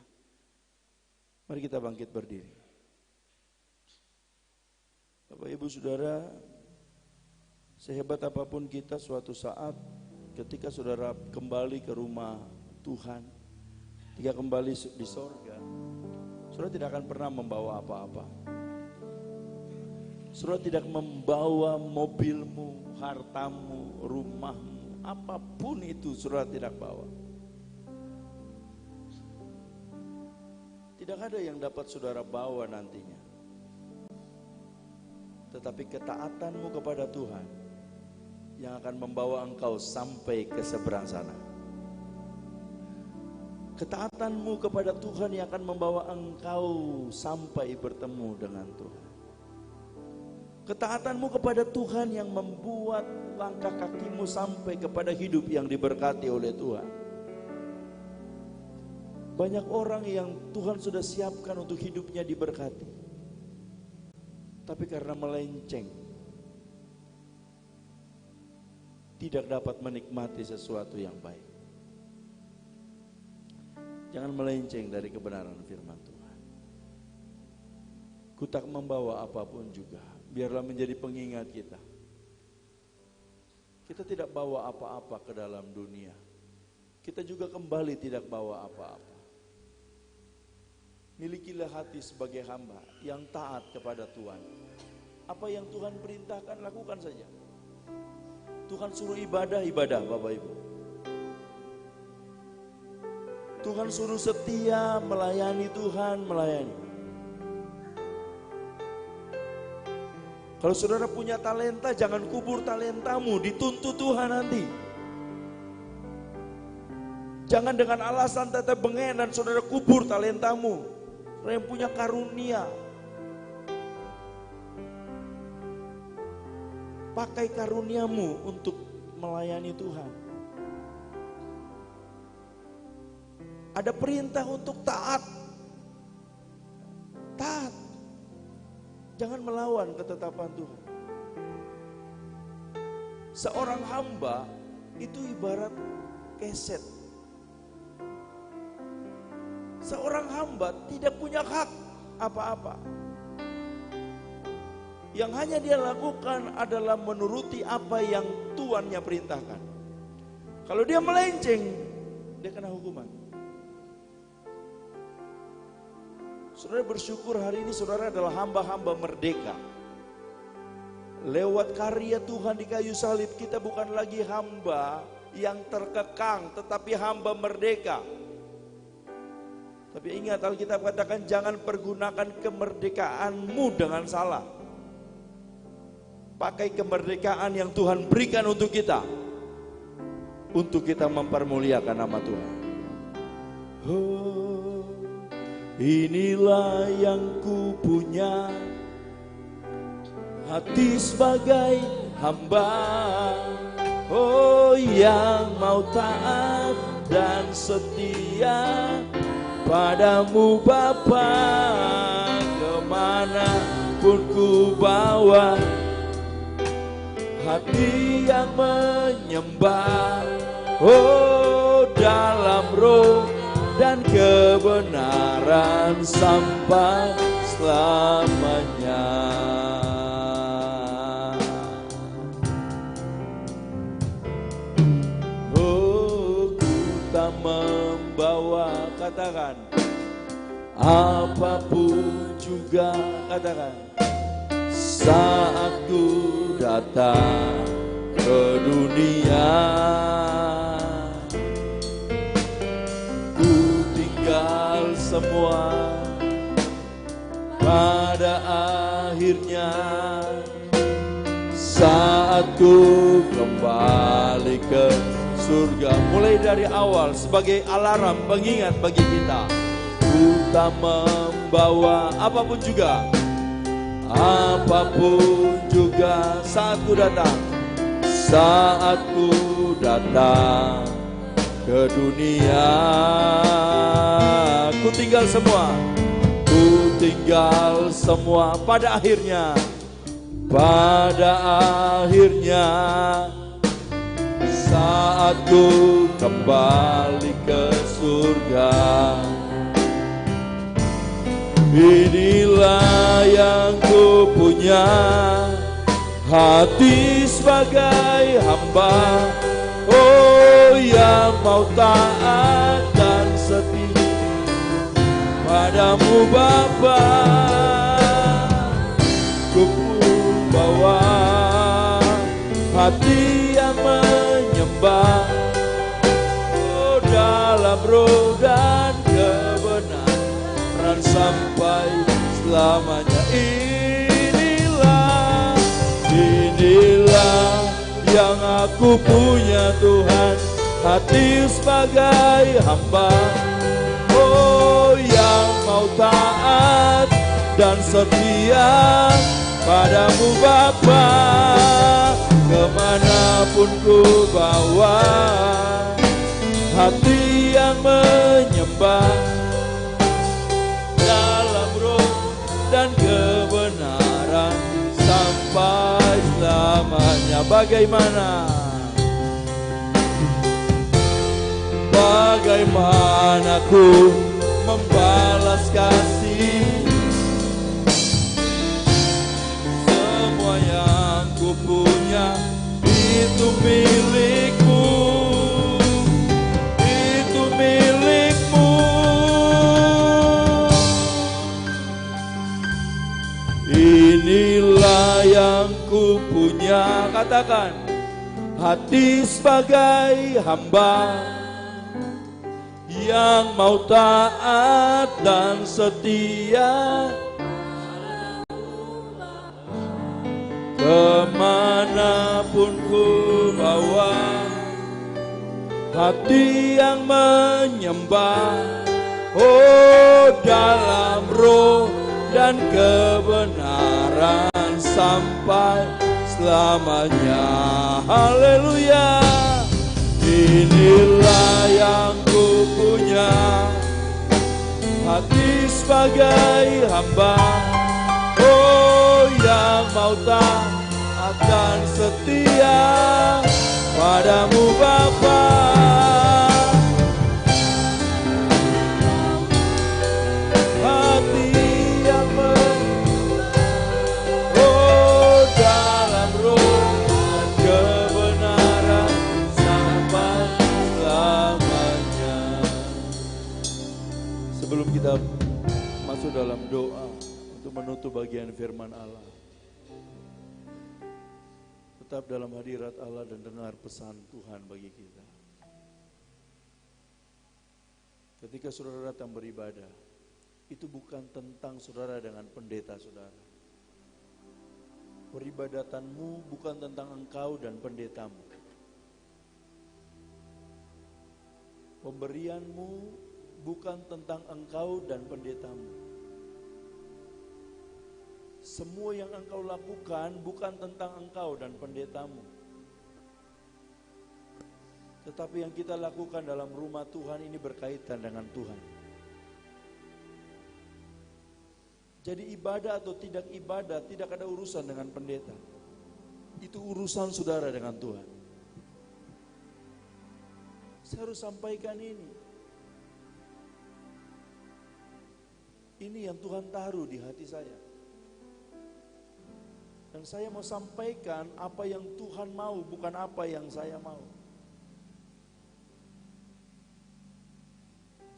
Mari kita bangkit berdiri. Bapak Ibu Saudara, sehebat apapun kita suatu saat ketika saudara kembali ke rumah Tuhan, ketika kembali di sorga, saudara tidak akan pernah membawa apa-apa. Saudara tidak membawa mobilmu, hartamu, rumahmu, apapun itu saudara tidak bawa. Tidak ada yang dapat saudara bawa nantinya. Tetapi ketaatanmu kepada Tuhan yang akan membawa engkau sampai ke seberang sana. Ketaatanmu kepada Tuhan yang akan membawa engkau sampai bertemu dengan Tuhan. Ketaatanmu kepada Tuhan yang membuat langkah kakimu sampai kepada hidup yang diberkati oleh Tuhan. Banyak orang yang Tuhan sudah siapkan untuk hidupnya diberkati. Tapi karena melenceng, tidak dapat menikmati sesuatu yang baik. Jangan melenceng dari kebenaran firman Tuhan. Ku tak membawa apapun juga, biarlah menjadi pengingat kita. Kita tidak bawa apa-apa ke dalam dunia. Kita juga kembali tidak bawa apa-apa. Milikilah hati sebagai hamba yang taat kepada Tuhan. Apa yang Tuhan perintahkan lakukan saja. Tuhan suruh ibadah Bapak Ibu. Tuhan suruh setia melayani Tuhan, melayani. Kalau saudara punya talenta, jangan kubur talentamu, dituntut Tuhan nanti. Jangan dengan alasan tetap bengek dan saudara kubur talentamu. Saudara yang punya karunia, pakai karuniamu untuk melayani Tuhan. Ada perintah untuk taat. Taat. Jangan melawan ketetapan Tuhan. Seorang hamba itu ibarat keset. Seorang hamba tidak punya hak apa-apa. Yang hanya dia lakukan adalah menuruti apa yang tuannya perintahkan. Kalau dia melenceng, dia kena hukuman. Saudara bersyukur hari ini saudara adalah hamba-hamba merdeka. Lewat karya Tuhan di kayu salib, kita bukan lagi hamba yang terkekang, tetapi hamba merdeka. Tapi ingat, Alkitab katakan jangan pergunakan kemerdekaanmu dengan salah. Pakai kemerdekaan yang Tuhan berikan untuk kita mempermuliakan nama Tuhan. Oh, inilah yang ku punya, hati sebagai hamba, oh yang mau taat dan setia padamu Bapa. Kemana pun ku bawa hati yang menyembah, oh dalam roh dan kebenaran sampai selamanya. Oh, ku tak membawa, katakan, apapun juga, katakan, saat ku datang ke dunia, ku tinggal semua pada akhirnya. Saat ku kembali ke surga, mulai dari awal sebagai alarm pengingat bagi kita. Ku tak membawa apapun juga, apapun juga saat ku datang, saat ku datang ke dunia. Ku tinggal semua, ku tinggal semua pada akhirnya, pada akhirnya. Saat ku kembali ke surga, inilah yang ku punya, hati sebagai hamba, oh yang mau taat dan setia padamu Bapa. Ku pun bawa hati yang menyembah, oh dalam roh dan kebenaran sampai selamanya. Inilah yang aku punya Tuhan, hati sebagai hamba, oh yang mau taat dan setia padamu Bapa. Kemanapun ku bawa hati yang menyembah, dalam roh dan kebenaran sampai selamanya. Bagaimana ku membalas kasih, semua yang ku punya itu milikmu, itu milikmu. Inilah yang ku punya, katakan, hati sebagai hamba yang mau taat dan setia kemanapun ku bawa, hati yang menyembah, oh dalam roh dan kebenaran sampai selamanya. Haleluya. Inilah yang ku punya, hati sebagai hamba, oh yang mau taat dan setia padamu Bapa. Hati yang oh dalam roh dan kebenaran sampai selamanya. Sebelum kita masuk dalam doa untuk menutup bagian firman Allah, tetap dalam hadirat Allah dan dengar pesan Tuhan bagi kita. Ketika saudara datang beribadah, itu bukan tentang saudara dengan pendeta saudara. Peribadatanmu bukan tentang engkau dan pendetamu. Pemberianmu bukan tentang engkau dan pendetamu. Semua yang engkau lakukan bukan tentang engkau dan pendetamu. Tetapi yang kita lakukan dalam rumah Tuhan ini berkaitan dengan Tuhan. Jadi ibadah atau tidak ibadah tidak ada urusan dengan pendeta. Itu urusan saudara dengan Tuhan. Saya harus sampaikan ini. Ini yang Tuhan taruh di hati saya. Dan saya mau sampaikan apa yang Tuhan mau, bukan apa yang saya mau.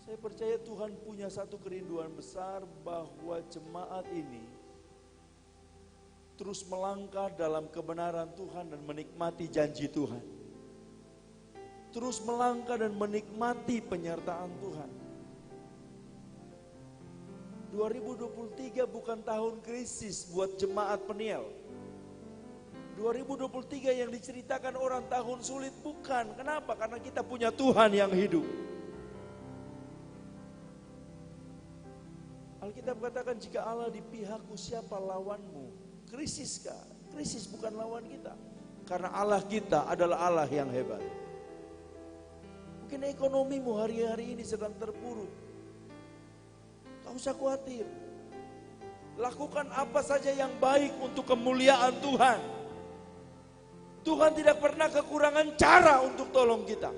Saya percaya Tuhan punya satu kerinduan besar bahwa jemaat ini terus melangkah dalam kebenaran Tuhan dan menikmati janji Tuhan. Terus melangkah dan menikmati penyertaan Tuhan. 2023 bukan tahun krisis buat jemaat Peniel. 2023 yang diceritakan orang tahun sulit bukan. Kenapa? Karena kita punya Tuhan yang hidup. Alkitab katakan jika Allah di pihakku siapa lawanmu? Krisis kah? Krisis bukan lawan kita. Karena Allah kita adalah Allah yang hebat. Mungkin ekonomimu hari-hari ini sedang terpuruk. Tak usah khawatir. Lakukan apa saja yang baik untuk kemuliaan Tuhan. Tuhan tidak pernah kekurangan cara untuk tolong kita.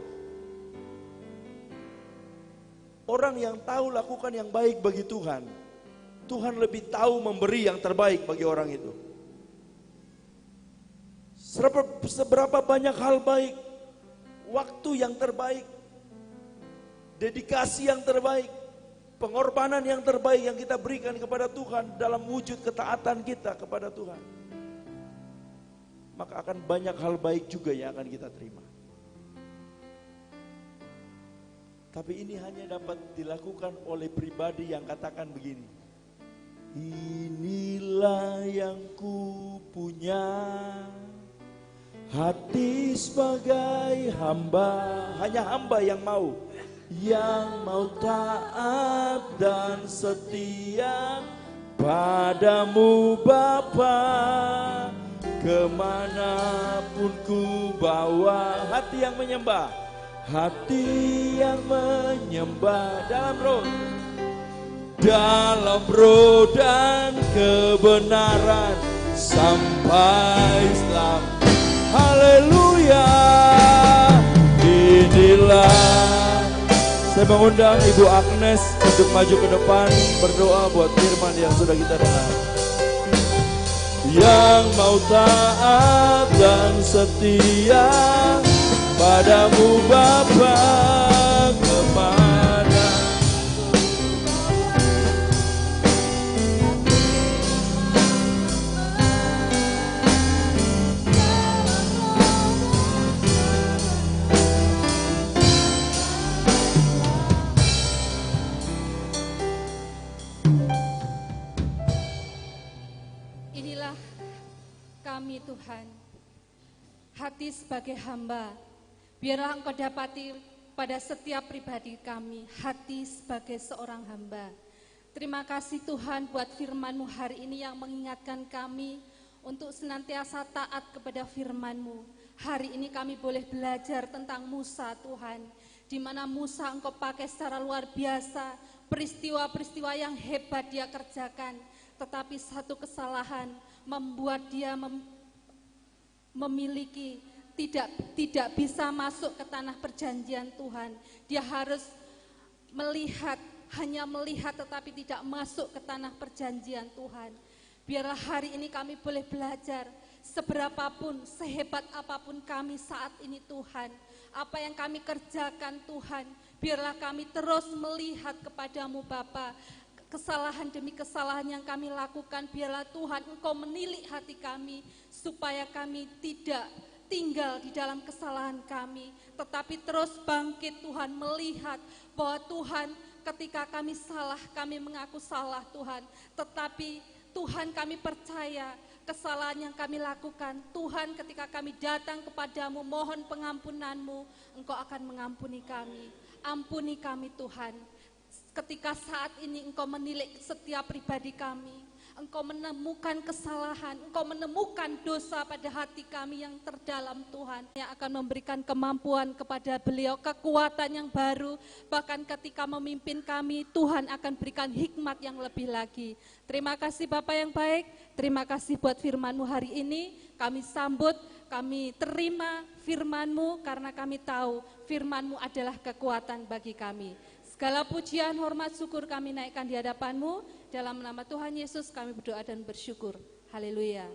Orang yang tahu lakukan yang baik bagi Tuhan, Tuhan lebih tahu memberi yang terbaik bagi orang itu. Seberapa banyak hal baik, waktu yang terbaik, dedikasi yang terbaik, pengorbanan yang terbaik yang kita berikan kepada Tuhan dalam wujud ketaatan kita kepada Tuhan. Maka akan banyak hal baik juga yang akan kita terima. Tapi ini hanya dapat dilakukan oleh pribadi yang katakan begini. Inilah yang ku punya, hati sebagai hamba. Hanya hamba yang mau taat dan setia padamu Bapa. Kemanapun ku bawa, hati yang menyembah, hati yang menyembah dalam roh dan kebenaran sampai Islam. Haleluya. Inilah, saya mengundang Ibu Agnes untuk maju ke depan berdoa buat firman yang sudah kita dengar. Yang mau taat dan setia padamu Bapa, kemana kami Tuhan, hati sebagai hamba, biarlah Engkau dapati pada setiap pribadi kami, hati sebagai seorang hamba. Terima kasih Tuhan buat firman-Mu hari ini yang mengingatkan kami untuk senantiasa taat kepada firman-Mu. Hari ini kami boleh belajar tentang Musa Tuhan, di mana Musa Engkau pakai secara luar biasa, peristiwa-peristiwa yang hebat dia kerjakan, tetapi satu kesalahan membuat dia memiliki tidak bisa masuk ke tanah perjanjian Tuhan. Dia harus hanya melihat tetapi tidak masuk ke tanah perjanjian Tuhan. Biarlah hari ini kami boleh belajar, seberapapun, sehebat apapun kami saat ini Tuhan, apa yang kami kerjakan Tuhan, biarlah kami terus melihat kepadamu Bapa. Kesalahan demi kesalahan yang kami lakukan, biarlah Tuhan Engkau menilik hati kami, supaya kami tidak tinggal di dalam kesalahan kami, tetapi terus bangkit Tuhan, melihat bahwa Tuhan ketika kami salah, kami mengaku salah Tuhan, tetapi Tuhan kami percaya kesalahan yang kami lakukan, Tuhan ketika kami datang kepadamu mohon pengampunan-Mu, Engkau akan mengampuni kami. Ampuni kami Tuhan. Ketika saat ini Engkau menilik setiap pribadi kami, Engkau menemukan kesalahan, Engkau menemukan dosa pada hati kami yang terdalam Tuhan, yang akan memberikan kemampuan kepada beliau, kekuatan yang baru, bahkan ketika memimpin kami, Tuhan akan berikan hikmat yang lebih lagi. Terima kasih Bapa yang baik, terima kasih buat firman-Mu hari ini, kami sambut, kami terima firman-Mu karena kami tahu firman-Mu adalah kekuatan bagi kami. Segala pujian, hormat, syukur kami naikkan di hadapan-Mu. Dalam nama Tuhan Yesus kami berdoa dan bersyukur. Haleluya.